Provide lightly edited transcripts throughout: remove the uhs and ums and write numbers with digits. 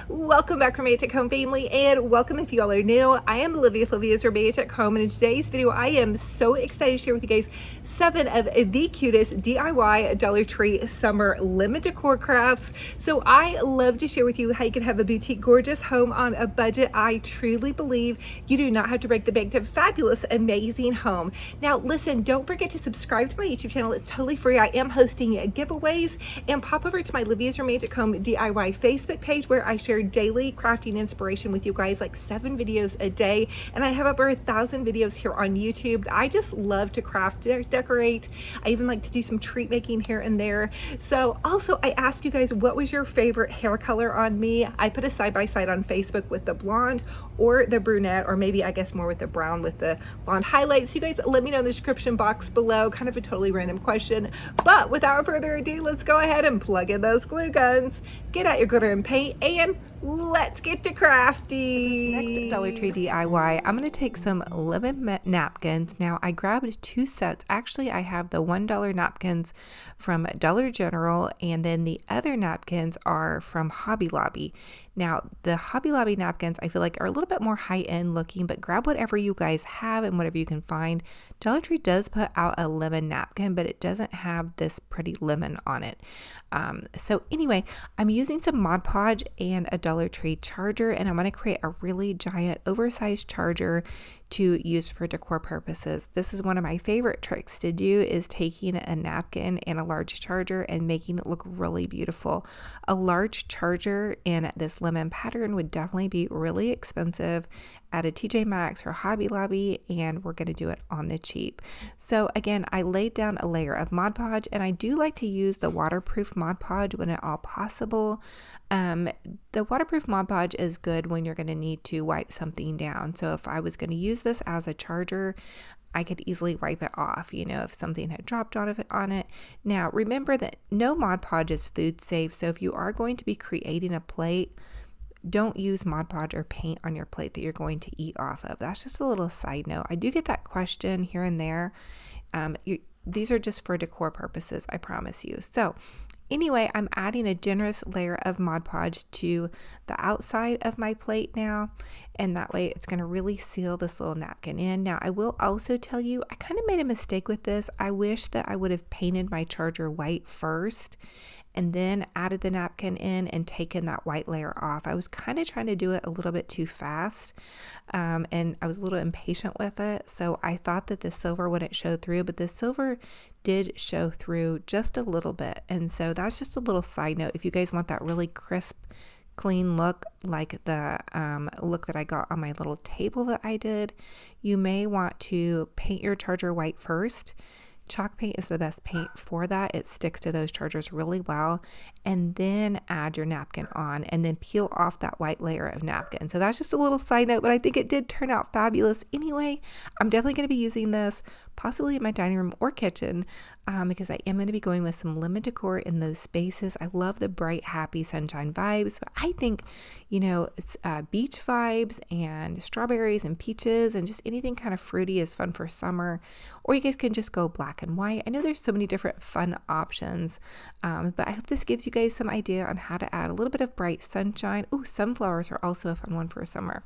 Welcome back, Romantic Home family, and welcome if you all are new. I am Olivia, Olivia's Romantic Home, and in today's video, I am so excited to share with you guys 7 of the cutest DIY Dollar Tree summer lemon decor crafts. So I love to share with you how you can have a boutique gorgeous home on a budget. I truly believe you do not have to break the bank to have a fabulous, amazing home. Now listen, don't forget to subscribe to my YouTube channel. It's totally free. I am hosting giveaways, and pop over to my Olivia's Romantic Home DIY Facebook page where I share daily crafting inspiration with you guys, like 7 videos a day, and I have over 1,000 videos here on YouTube. I just love to craft, decorate. I even like to do some treat making here and there. So also, I asked you guys, what was your favorite hair color on me? I put a side-by-side on Facebook with the blonde or the brunette, or maybe I guess more with the brown with the blonde highlights. So you guys let me know in the description box below. Kind of a totally random question, but without further ado, let's go ahead and plug in those glue guns, get out your glitter and paint, and let's get to crafty. This next Dollar Tree DIY, I'm going to take some lemon napkins. Now I grabbed 2 sets. Actually, I have the $1 napkins from Dollar General, and then the other napkins are from Hobby Lobby. Now the Hobby Lobby napkins I feel like are a little bit more high-end looking, but grab whatever you guys have and whatever you can find. Dollar Tree does put out a lemon napkin, but it doesn't have this pretty lemon on it. So anyway, I'm using some Mod Podge and a Dollar Tree charger, and I'm going to create a really giant oversized charger to use for decor purposes. This is one of my favorite tricks to do, is taking a napkin and a large charger and making it look really beautiful. A large charger in this lemon pattern would definitely be really expensive at a TJ Maxx or Hobby Lobby, and we're going to do it on the cheap. So again, I laid down a layer of Mod Podge, and I do like to use the waterproof Mod Podge when at all possible. The waterproof Mod Podge is good when you're going to need to wipe something down. So if I was going to use this as a charger, I could easily wipe it off, you know, if something had dropped on it. Now, remember that no Mod Podge is food safe. So if you are going to be creating a plate, don't use Mod Podge or paint on your plate that you're going to eat off of. That's just a little side note. I do get that question here and there. These are just for decor purposes, I promise you. So anyway, I'm adding a generous layer of Mod Podge to the outside of my plate now, and that way it's going to really seal this little napkin in. Now, I will also tell you, I kind of made a mistake with this. I wish that I would have painted my charger white first and then added the napkin in and taken that white layer off. I was kind of trying to do it a little bit too fast, and I was a little impatient with it, so I thought that the silver wouldn't show through, but the silver did show through just a little bit. And so that's just a little side note. If you guys want that really crisp, clean look like the look that I got on my little table that I did, you may want to paint your charger white first. Chalk paint is the best paint for that. It sticks to those chargers really well. And then add your napkin on, and then peel off that white layer of napkin. So that's just a little side note, but I think it did turn out fabulous. Anyway, I'm definitely going to be using this possibly in my dining room or kitchen, because I am going to be going with some lemon decor in those spaces. I love the bright, happy sunshine vibes, but I think, you know, beach vibes and strawberries and peaches and just anything kind of fruity is fun for summer. Or you guys can just go black and white. I know there's so many different fun options, but I hope this gives you guys some idea on how to add a little bit of bright sunshine. Oh, sunflowers are also a fun one for summer.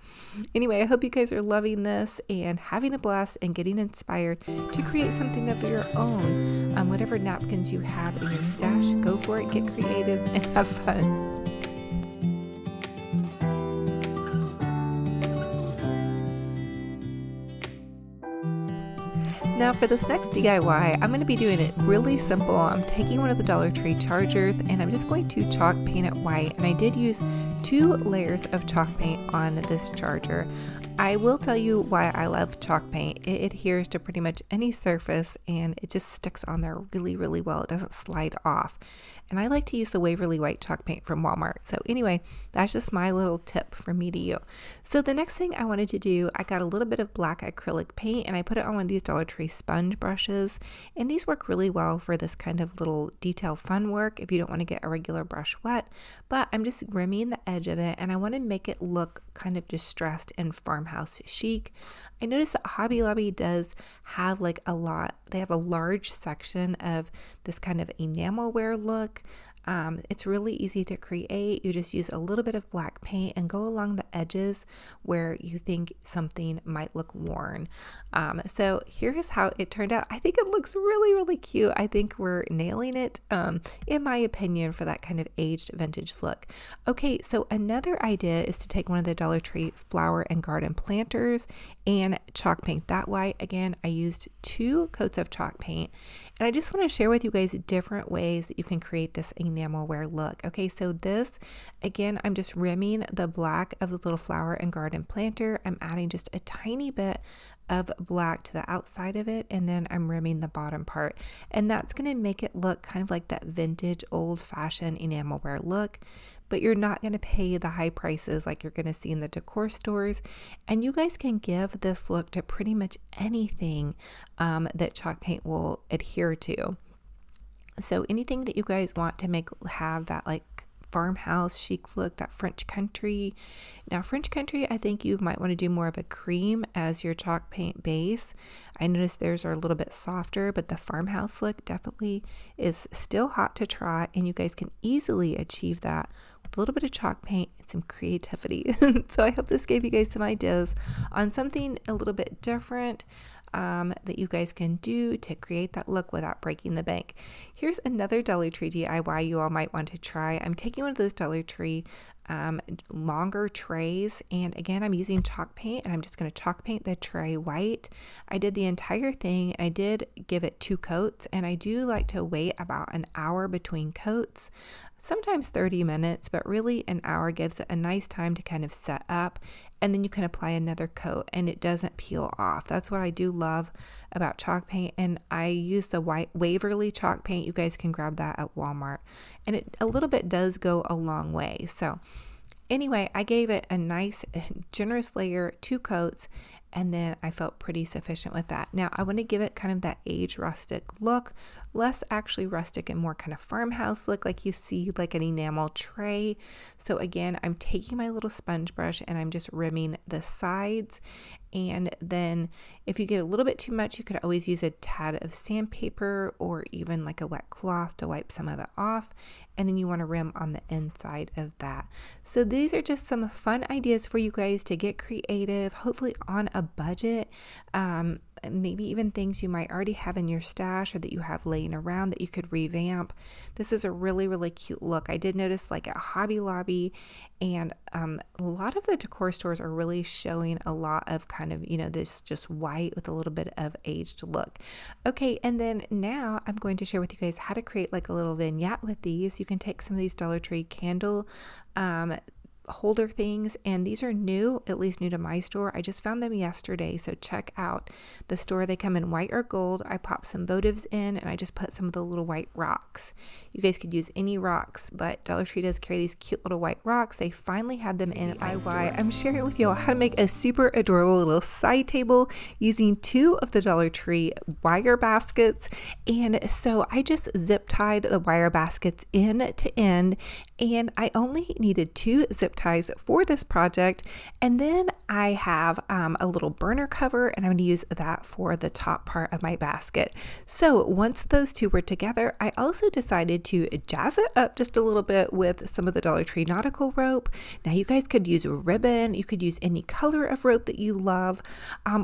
Anyway, I hope you guys are loving this and having a blast and getting inspired to create something of your own. Whatever napkins you have in your stash, go for it, get creative, and have fun. Now for this next DIY, I'm going to be doing it really simple. I'm taking one of the Dollar Tree chargers, and I'm just going to chalk paint it white. And I did use 2 layers of chalk paint on this charger. I will tell you why I love chalk paint. It adheres to pretty much any surface, and it just sticks on there really, really well. It doesn't slide off. And I like to use the Waverly White chalk paint from Walmart. So anyway, that's just my little tip from me to you. So the next thing I wanted to do, I got a little bit of black acrylic paint, and I put it on one of these Dollar Tree sponge brushes. And these work really well for this kind of little detail fun work if you don't want to get a regular brush wet. But I'm just rimming the edge of it, and I want to make it look kind of distressed and farmhouse chic. I noticed that Hobby Lobby does have like they have a large section of this kind of enamelware look. It's really easy to create. You just use a little bit of black paint and go along the edges where you think something might look worn. So here's how it turned out. I think it looks really, really cute. I think we're nailing it, in my opinion, for that kind of aged vintage look. Okay, so another idea is to take one of the Dollar Tree flower and garden planters and chalk paint that way. Again, I used 2 coats of chalk paint, and I just want to share with you guys different ways that you can create this enamelware look. Okay, so this, again, I'm just rimming the black of the little flower and garden planter. I'm adding just a tiny bit of black to the outside of it, and then I'm rimming the bottom part, and that's going to make it look kind of like that vintage old-fashioned enamelware look. But you're not going to pay the high prices like you're going to see in the decor stores, and you guys can give this look to pretty much anything that chalk paint will adhere to. So anything that you guys want to have that like farmhouse chic look, that French country. Now French country, I think you might want to do more of a cream as your chalk paint base. I noticed theirs are a little bit softer, but the farmhouse look definitely is still hot to try, and you guys can easily achieve that with a little bit of chalk paint and some creativity. So I hope this gave you guys some ideas on something a little bit different that you guys can do to create that look without breaking the bank. Here's another Dollar Tree DIY you all might want to try. I'm taking one of those Dollar Tree longer trays, and again, I'm using chalk paint, and I'm just going to chalk paint the tray white. I did the entire thing. I did give it 2 coats, and I do like to wait about an hour between coats, sometimes 30 minutes, but really an hour gives it a nice time to kind of set up, and then you can apply another coat and it doesn't peel off. That's what I do love about chalk paint, and I use the white Waverly chalk paint. You guys can grab that at Walmart, and it a little bit does go a long way. So anyway, I gave it a nice generous layer, 2 coats, and then I felt pretty sufficient with that. Now I want to give it kind of that aged rustic look, less actually rustic and more kind of farmhouse look, like you see like an enamel tray. So again, I'm taking my little sponge brush and I'm just rimming the sides. And then if you get a little bit too much, you could always use a tad of sandpaper or even like a wet cloth to wipe some of it off. And then you want to rim on the inside of that. So these are just some fun ideas for you guys to get creative, hopefully on a budget. Maybe even things you might already have in your stash or that you have laying around that you could revamp. This is a really, really cute look. I did notice like at Hobby Lobby and a lot of the decor stores are really showing a lot of kind of, this just white with a little bit of aged look. Okay, and then now I'm going to share with you guys how to create like a little vignette with these. You can take some of these Dollar Tree candle holder things, and these are new, at least new to my store. I just found them yesterday, so check out the store. They come in white or gold. I popped some votives in, and I just put some of the little white rocks. You guys could use any rocks, but Dollar Tree does carry these cute little white rocks. They finally had them in DIY. I'm sharing with you all how to make a super adorable little side table using 2 of the Dollar Tree wire baskets. And so I just zip tied the wire baskets end to end, and I only needed 2 zip ties for this project. And then I have a little burner cover, and I'm going to use that for the top part of my basket. So once those 2 were together, I also decided to jazz it up just a little bit with some of the Dollar Tree nautical rope. Now you guys could use a ribbon, you could use any color of rope that you love,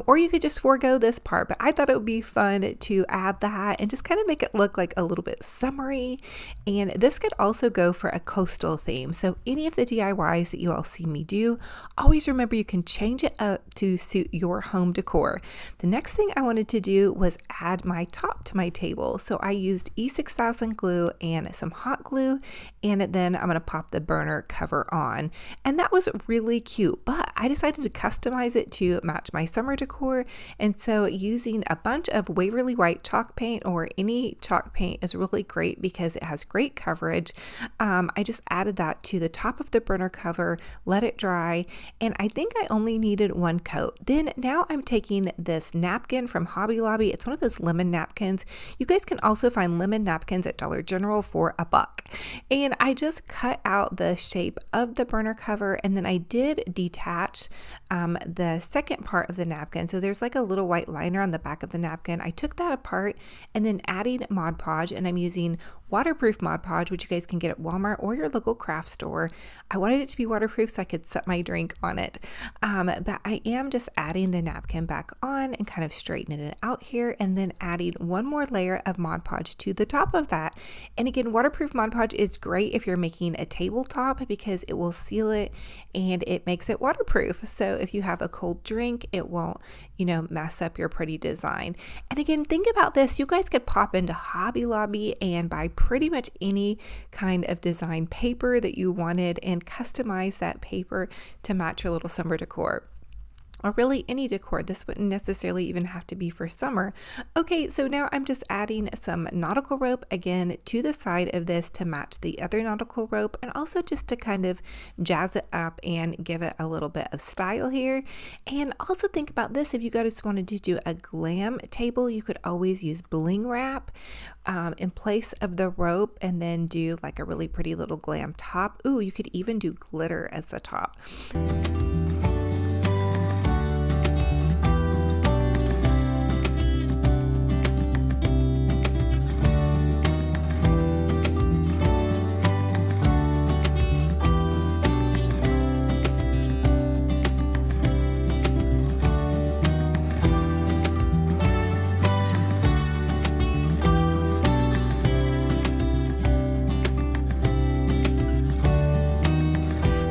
or you could just forego this part, but I thought it would be fun to add that and just kind of make it look like a little bit summery. And this could also go for a coastal theme. So any of the DIYs that you all see me do, always remember you can change it up to suit your home decor. The next thing I wanted to do was add my top to my table. So I used E6000 glue and some hot glue, and then I'm going to pop the burner cover on. And that was really cute, but I decided to customize it to match my summer decor. And so using a bunch of Waverly White chalk paint, or any chalk paint, is really great because it has great coverage. I just added that to the top of the burner cover, let it dry, and I think I only needed 1 coat. Then now I'm taking this napkin from Hobby Lobby. It's one of those lemon napkins. You guys can also find lemon napkins at Dollar General for $1. And I just cut out the shape of the burner cover, and then I did detach the second part of the napkin. So there's like a little white liner on the back of the napkin. I took that apart and then adding Mod Podge, and I'm using waterproof Mod Podge, which you guys can get at Walmart or your local craft store. I wanted it to be waterproof so I could set my drink on it. But I am just adding the napkin back on and kind of straightening it out here, and then adding one more layer of Mod Podge to the top of that. And again, waterproof Mod Podge is great if you're making a tabletop because it will seal it and it makes it waterproof. So if you have a cold drink, it won't, mess up your pretty design. And again, think about this. You guys could pop into Hobby Lobby and buy pretty much any kind of design paper that you wanted and customize that paper to match your little summer decor. Or really any decor. This wouldn't necessarily even have to be for summer. Okay, so now I'm just adding some nautical rope again to the side of this to match the other nautical rope, and also just to kind of jazz it up and give it a little bit of style here. And also think about this, if you guys wanted to do a glam table, you could always use bling wrap in place of the rope, and then do like a really pretty little glam top. Ooh, you could even do glitter as the top.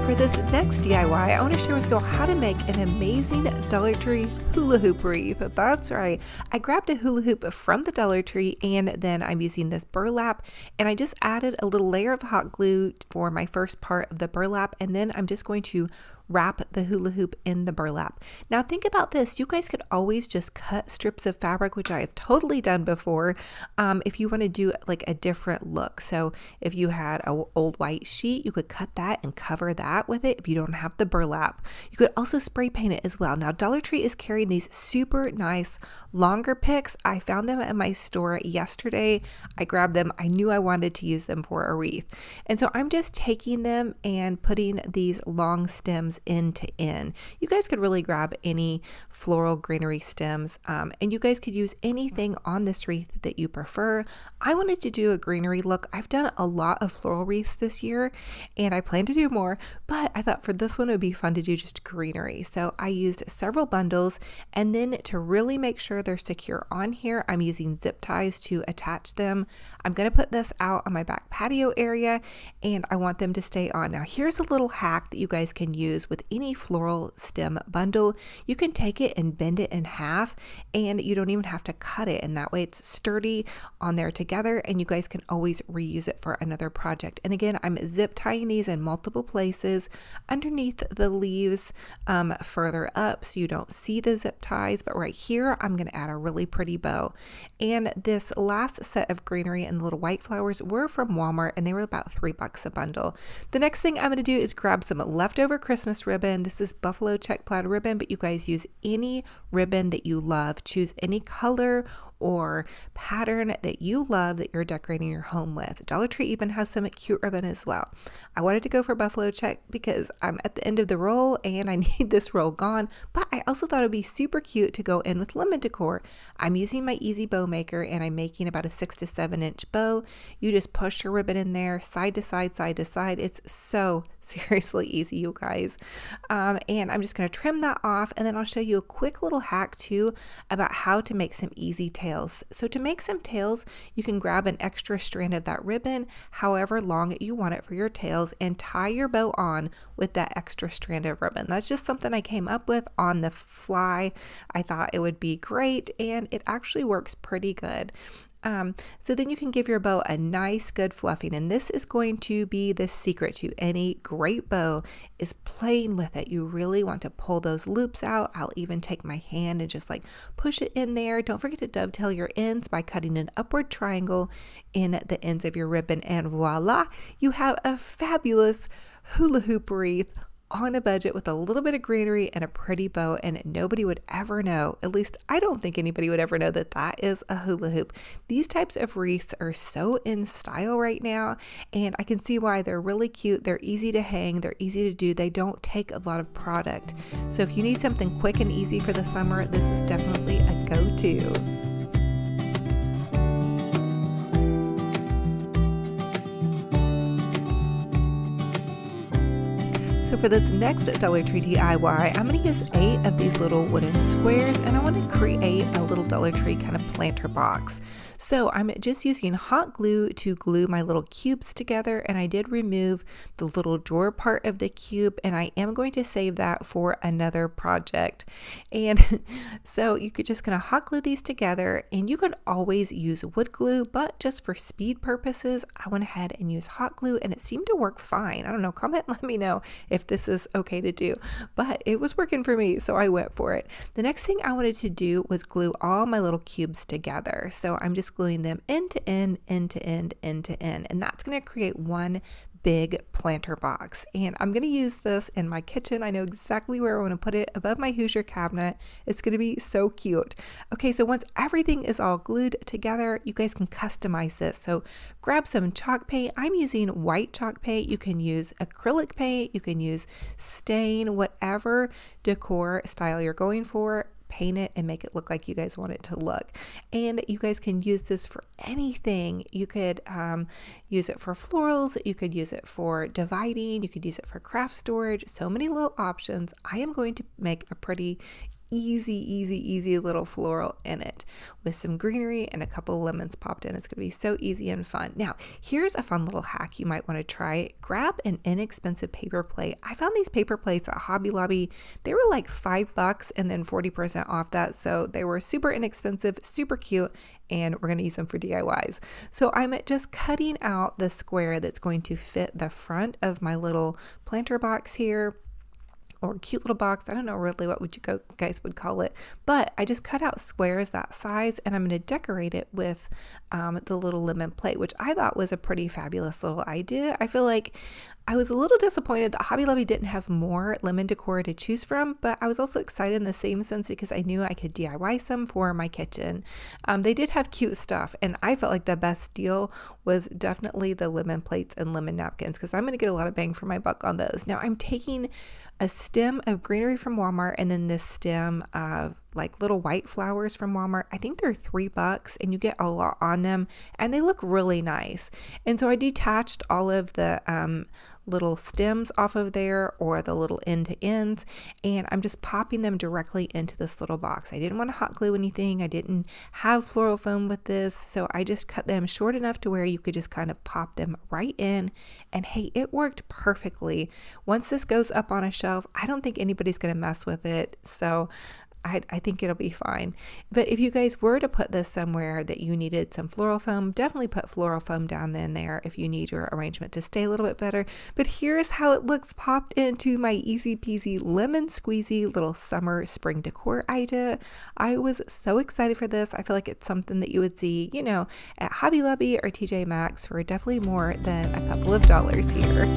For this next DIY, I want to share with you all how to make an amazing Dollar Tree hula hoop wreath. That's right. I grabbed a hula hoop from the Dollar Tree, and then I'm using this burlap, and I just added a little layer of hot glue for my first part of the burlap, and then I'm just going to wrap the hula hoop in the burlap. Now think about this. You guys could always just cut strips of fabric, which I have totally done before, if you want to do like a different look. So if you had an old white sheet, you could cut that and cover that with it if you don't have the burlap. You could also spray paint it as well. Now Dollar Tree is carrying these super nice longer picks. I found them at my store yesterday. I grabbed them. I knew I wanted to use them for a wreath. And so I'm just taking them and putting these long stems end to end. You guys could really grab any floral greenery stems, and you guys could use anything on this wreath that you prefer. I wanted to do a greenery look. I've done a lot of floral wreaths this year, and I plan to do more, but I thought for this one it would be fun to do just greenery. So I used several bundles, and then to really make sure they're secure on here, I'm using zip ties to attach them. I'm going to put this out on my back patio area, and I want them to stay on. Now here's a little hack that you guys can use with any floral stem bundle. You can take it and bend it in half, and you don't even have to cut it, and that way it's sturdy on there together, and you guys can always reuse it for another project. And again, I'm zip tying these in multiple places underneath the leaves, further up so you don't see the zip ties, but right here I'm going to add a really pretty bow. And this last set of greenery and the little white flowers were from Walmart, and they were about $3 a bundle. The next thing I'm going to do is grab some leftover Christmas ribbon. This is buffalo check plaid ribbon, but you guys use any ribbon that you love. Choose any color or pattern that you love that you're decorating your home with. Dollar Tree even has some cute ribbon as well. I wanted to go for buffalo check because I'm at the end of the roll and I need this roll gone, but I also thought it'd be super cute to go in with lemon decor. I'm using my easy bow maker, and I'm making about a 6 to 7 inch bow. You just push your ribbon in there, side to side, side to side. It's so seriously easy, you guys. And I'm just going to trim that off, and then I'll show you a quick little hack too about how to make some easy tails. So to make some tails, you can grab an extra strand of that ribbon, however long you want it for your tails, and tie your bow on with that extra strand of ribbon. That's just something I came up with on the fly. I thought it would be great, and it actually works pretty good. So then you can give your bow a nice good fluffing, and this is going to be the secret to any great bow, is playing with it. You really want to pull those loops out. I'll even take my hand and just like push it in there. Don't forget to dovetail your ends by cutting an upward triangle in the ends of your ribbon, and voila, you have a fabulous hula hoop wreath on a budget with a little bit of greenery and a pretty bow, and nobody would ever know, at least I don't think anybody would ever know, that that is a hula hoop. These types of wreaths are so in style right now, and I can see why. They're really cute, they're easy to hang, they're easy to do, they don't take a lot of product. So if you need something quick and easy for the summer, this is definitely a go-to. So for this next Dollar Tree DIY, I'm going to use 8 of these little wooden squares, and I want to create a little Dollar Tree kind of planter box. So I'm just using hot glue to glue my little cubes together, and I did remove the little drawer part of the cube, and I am going to save that for another project. And so you could just kind of hot glue these together, and you could always use wood glue, but just for speed purposes, I went ahead and used hot glue, and it seemed to work fine. I don't know, comment and let me know if this is okay to do, but it was working for me, so I went for it. The next thing I wanted to do was glue all my little cubes together. So I'm just gluing them end to end, end to end, end to end, and that's going to create one big planter box. And I'm going to use this in my kitchen. I know exactly where I want to put it, above my Hoosier cabinet. It's going to be so cute. Okay, so once everything is all glued together, you guys can customize this. So grab some chalk paint. I'm using white chalk paint. You can use acrylic paint. You can use stain, whatever decor style you're going for. Paint it and make it look like you guys want it to look. And you guys can use this for anything. You could use it for florals, you could use it for dividing, you could use it for craft storage. So many little options. I am going to make a pretty easy little floral in it with some greenery and a couple of lemons popped in. It's going to be so easy and fun. Now, here's a fun little hack you might want to try. Grab an inexpensive paper plate. I found these paper plates at Hobby Lobby. They were like $5 and then 40% off that. So they were super inexpensive, super cute, and we're going to use them for DIYs. So I'm just cutting out the square that's going to fit the front of my little planter box here, or cute little box. I don't know really what you guys would call it, but I just cut out squares that size, and I'm going to decorate it with the little lemon plate, which I thought was a pretty fabulous little idea. I feel like I was a little disappointed that Hobby Lobby didn't have more lemon decor to choose from, but I was also excited in the same sense because I knew I could DIY some for my kitchen. They did have cute stuff, and I felt like the best deal was definitely the lemon plates and lemon napkins, because I'm going to get a lot of bang for my buck on those. Now I'm taking a stem of greenery from Walmart, and then this stem of like little white flowers from Walmart. I think they're $3 and you get a lot on them, and they look really nice. And so I detached all of the little stems off of there, or the little end to ends, and I'm just popping them directly into this little box. I didn't want to hot glue anything. I didn't have floral foam with this, so I just cut them short enough to where you could just kind of pop them right in, and hey, it worked perfectly. Once this goes up on a shelf, I don't think anybody's going to mess with it, so I think it'll be fine. But if you guys were to put this somewhere that you needed some floral foam, definitely put floral foam down in there if you need your arrangement to stay a little bit better. But here's how it looks popped into my easy peasy lemon squeezy little summer spring decor idea. I was so excited for this. I feel like it's something that you would see, you know, at Hobby Lobby or TJ Maxx for definitely more than a couple of dollars here.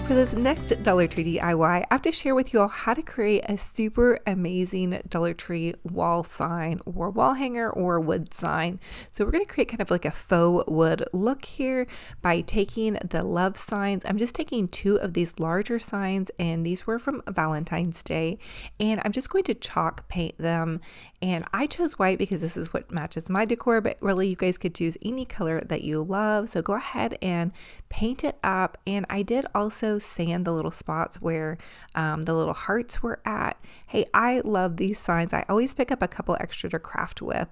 For this next Dollar Tree DIY, I have to share with you all how to create a super amazing Dollar Tree wall sign or wall hanger or wood sign. So we're going to create kind of like a faux wood look here by taking the love signs. I'm just taking 2 of these larger signs, and these were from Valentine's Day, and I'm just going to chalk paint them. And I chose white because this is what matches my decor, but really you guys could choose any color that you love. So go ahead and paint it up. And I did also sand the little spots where the little hearts were at. Hey, I love these signs. I always pick up a couple extra to craft with,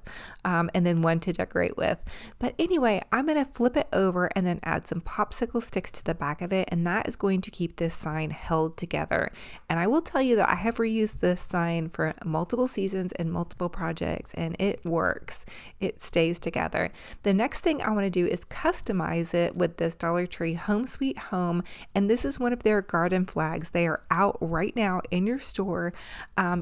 and then one to decorate with. But anyway, I'm going to flip it over and then add some popsicle sticks to the back of it, and that is going to keep this sign held together. And I will tell you that I have reused this sign for multiple seasons and multiple projects, and it works. It stays together. The next thing I want to do is customize it with this Dollar Tree Home Sweet Home, and this is one of their garden flags. They are out right now in your store.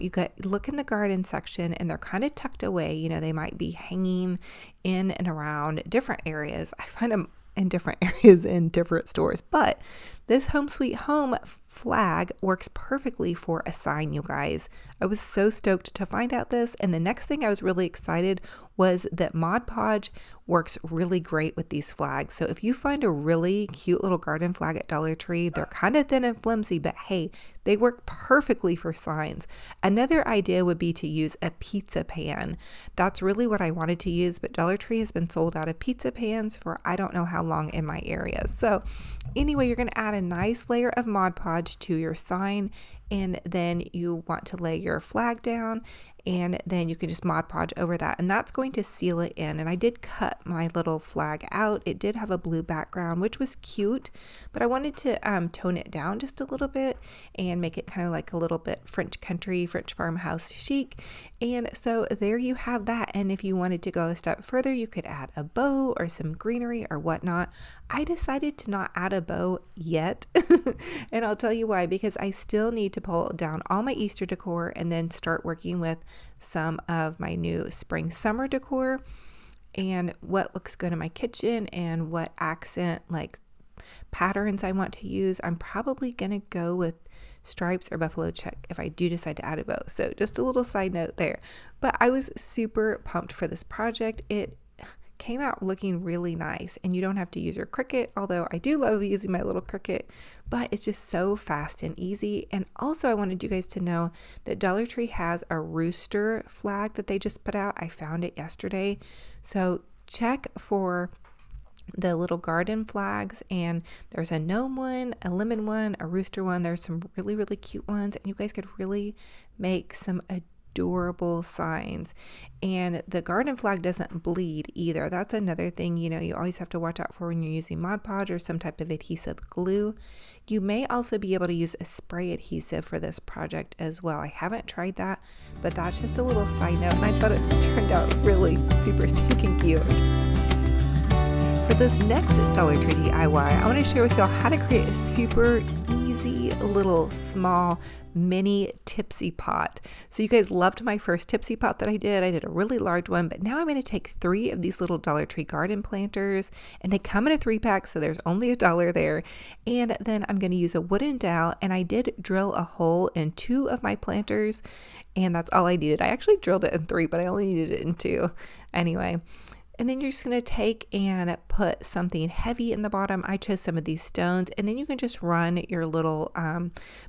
You could look in the garden section, and they're kind of tucked away. You know, they might be hanging in and around different areas. I find them in different areas in different stores, but This Home Sweet Home flag works perfectly for a sign, you guys. I was so stoked to find out this, and the next thing I was really excited was that Mod Podge works really great with these flags. So if you find a really cute little garden flag at Dollar Tree, they're kind of thin and flimsy, but hey, they work perfectly for signs. Another idea would be to use a pizza pan. That's really what I wanted to use, but Dollar Tree has been sold out of pizza pans for I don't know how long in my area. So anyway, you're going to add a nice layer of Mod Podge to your sign, and then you want to lay your flag down, and then you can just Mod Podge over that, and that's going to seal it in. And I did cut my little flag out. It did have a blue background, which was cute, but I wanted to tone it down just a little bit and make it kind of like a little bit French country, French farmhouse chic. And so there you have that. And if you wanted to go a step further, you could add a bow or some greenery or whatnot. I decided to not add a bow yet, and I'll tell you why, because I still need to pull down all my Easter decor and then start working with some of my new spring summer decor and what looks good in my kitchen and what accent like patterns I want to use. I'm probably gonna go with stripes or buffalo check if I do decide to add a bow. So just a little side note there, but I was super pumped for this project. It came out looking really nice, and you don't have to use your Cricut, although I do love using my little Cricut, but it's just so fast and easy. And also I wanted you guys to know that Dollar Tree has a rooster flag that they just put out. I found it yesterday, so check for the little garden flags, and there's a gnome one, a lemon one, a rooster one. There's some really cute ones, and you guys could really make some adorable signs. And the garden flag doesn't bleed either. That's another thing, you know, you always have to watch out for when you're using Mod Podge or some type of adhesive glue. You may also be able to use a spray adhesive for this project as well. I haven't tried that, but that's just a little side note, and I thought it turned out really super stinking cute. For this next Dollar Tree DIY, I want to share with y'all how to create a super easy little small mini Tipsy pot. So you guys loved my first Tipsy pot that I did. I did a really large one, but now I'm going to take 3 of these little Dollar Tree garden planters, and they come in a 3-pack, so there's only $1 there. And then I'm going to use a wooden dowel, and I did drill a hole in 2 of my planters, and that's all I needed. I actually drilled it in 3, but I only needed it in 2. Anyway. And then you're just going to take and put something heavy in the bottom. I chose some of these stones, and then you can just run your little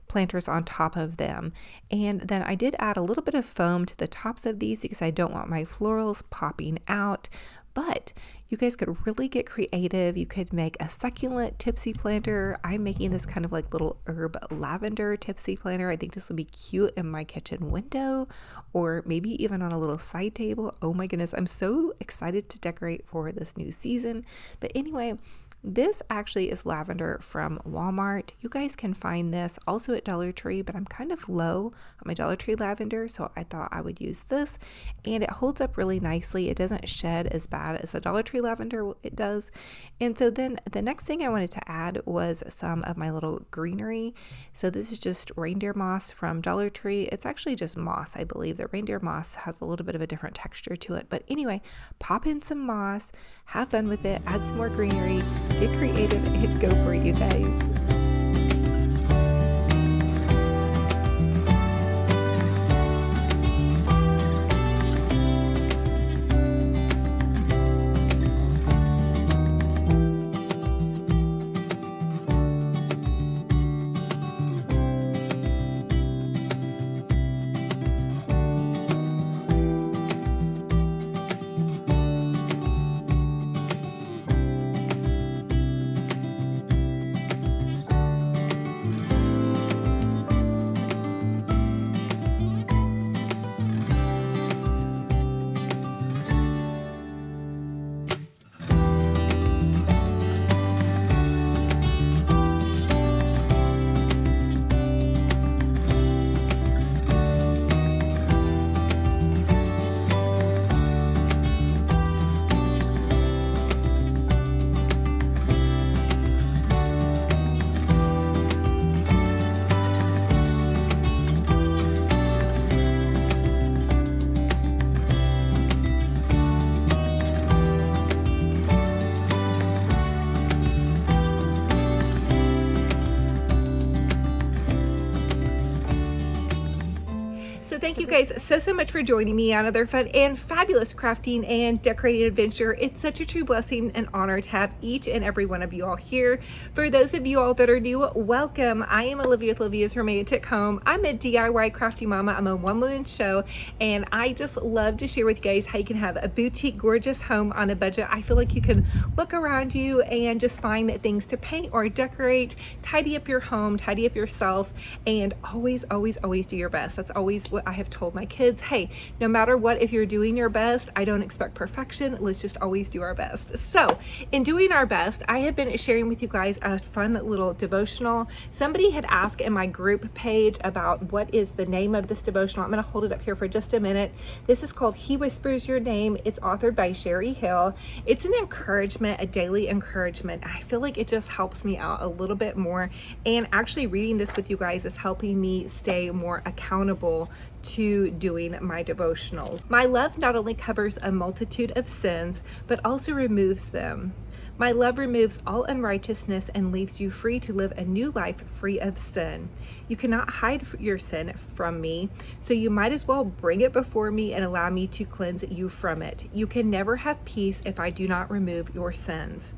planters on top of them. And then I did add a little bit of foam to the tops of these because I don't want my florals popping out. But you guys could really get creative. You could make a succulent Tipsy planter. I'm making this kind of like little herb lavender Tipsy planter. I think this will be cute in my kitchen window, or maybe even on a little side table. Oh my goodness, I'm so excited to decorate for this new season. But anyway, this actually is lavender from Walmart. You guys can find this also at Dollar Tree, but I'm kind of low on my Dollar Tree lavender, so I thought I would use this, and it holds up really nicely. It doesn't shed as bad as the Dollar Tree lavender it does. And so then the next thing I wanted to add was some of my little greenery. So this is just reindeer moss from Dollar Tree. It's actually just moss, I believe. The reindeer moss has a little bit of a different texture to it. But anyway, pop in some moss, have fun with it, add some more greenery, get creative, and go for it, you guys. So thank you guys so much for joining me on another fun and fabulous crafting and decorating adventure. It's such a true blessing and honor to have each and every one of you all here. For those of you all that are new, welcome. I am Olivia with Olivia's Romantic Home. I'm a DIY crafty mama. I'm a one-woman show, and I just love to share with you guys how you can have a boutique gorgeous home on a budget. I feel like you can look around you and just find things to paint or decorate, tidy up your home, tidy up yourself, and always do your best. That's always what I have told my kids. Hey, no matter what, if you're doing your best, I don't expect perfection. Let's just always do our best. So in doing our best, I have been sharing with you guys a fun little devotional. Somebody had asked in my group page about what is the name of this devotional. I'm going to hold it up here for just a minute. This is called He Whispers Your Name. It's authored by Sherry Hill. It's an encouragement, a daily encouragement. I feel like it just helps me out a little bit more, and actually reading this with you guys is helping me stay more accountable to doing my devotionals. My love not only covers a multitude of sins, but also removes them. My love removes all unrighteousness and leaves you free to live a new life free of sin. You cannot hide your sin from me, so you might as well bring it before me and allow me to cleanse you from it. You can never have peace if I do not remove your sins.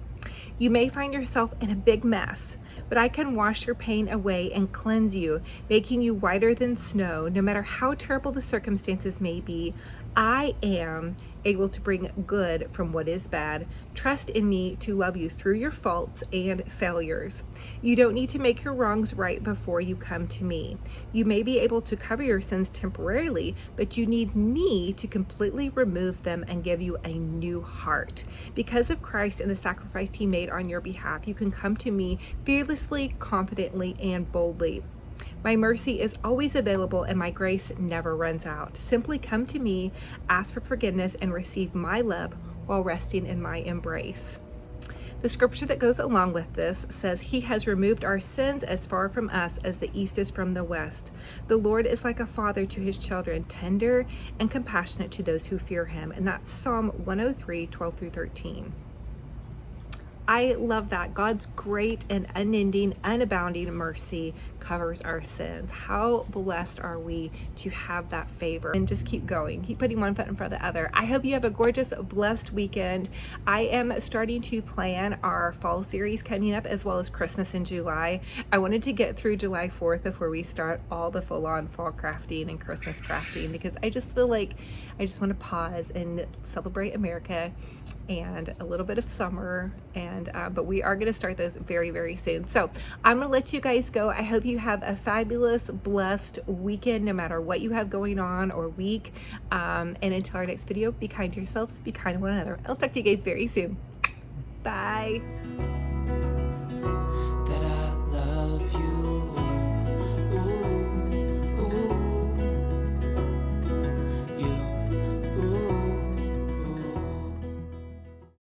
You may find yourself in a big mess, but I can wash your pain away and cleanse you, making you whiter than snow. No matter how terrible the circumstances may be, I am able to bring good from what is bad. Trust in me to love you through your faults and failures. You don't need to make your wrongs right before you come to me. You may be able to cover your sins temporarily, but you need me to completely remove them and give you a new heart. Because of Christ and the sacrifice he made on your behalf, you can come to me fearlessly, confidently, and boldly. My mercy is always available and my grace never runs out. Simply come to me, ask for forgiveness, and receive my love while resting in my embrace. The scripture that goes along with this says, He has removed our sins as far from us as the east is from the west. The Lord is like a father to his children, tender and compassionate to those who fear him. And that's Psalm 103, 12 through 13. I love that. God's great and unending, unabounding mercy covers our sins. How blessed are we to have that favor? And just keep going. Keep putting one foot in front of the other. I hope you have a gorgeous, blessed weekend. I am starting to plan our fall series coming up, as well as Christmas in July. I wanted to get through July 4th before we start all the full-on fall crafting and Christmas crafting, because I just feel like I just want to pause and celebrate America and a little bit of summer, and but we are going to start those very soon. So I'm going to let you guys go. I hope you have a fabulous, blessed weekend, no matter what you have going on, or week. And until our next video, be kind to yourselves, be kind to one another. I'll talk to you guys very soon. Bye.